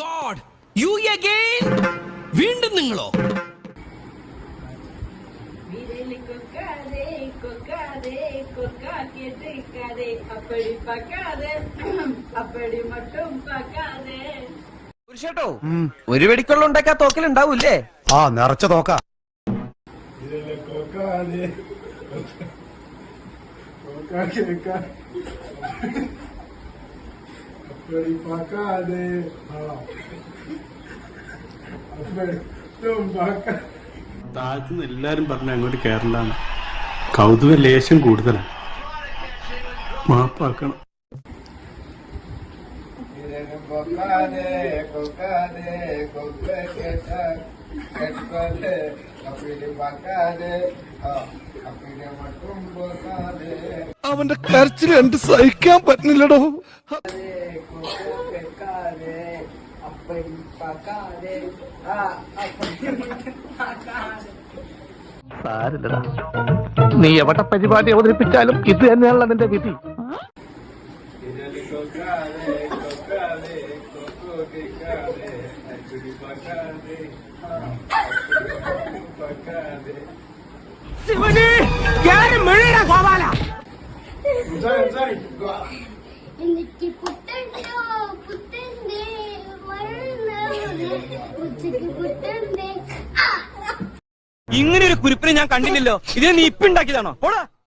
God, you again? വീണ്ടും നിങ്ങളോ? പുരുഷേട്ടോ, ഒരു വെടിക്കൊള്ള ഉണ്ടാക്കാ തോക്കലുണ്ടാവൂല്ലേ? ആ നിറച്ച തോക്ക. താഴത്തുനിന്ന് എല്ലാരും പറഞ്ഞ അങ്ങോട്ട് കേരളാണ്. കൗതുക ലേശം കൂടുതലാണ്. മാപ്പാക്കണം. അവന്റെ കരച്ചിൽ എന്ത് സഹിക്കാൻ പറ്റുന്നില്ലടോ. സാരില്ലടാ, നീ എവിടെ പരിപാടി അവതരിപ്പിച്ചാലും ഇത് തന്നെയാണല്ലോ നിന്റെ വിധി. എനിക്ക് പുത്തണ്ടോ പുത്തണ്ടേ ഉച്ചക്ക് പുത്തണ്ടേ. ഇങ്ങനെ ഒരു കുരിപ്പിനെ ഞാൻ കണ്ടില്ലല്ലോ. ഇതിനെ നീ ഇപ്പിണ്ടാക്കിയതാണോ? പോടാ.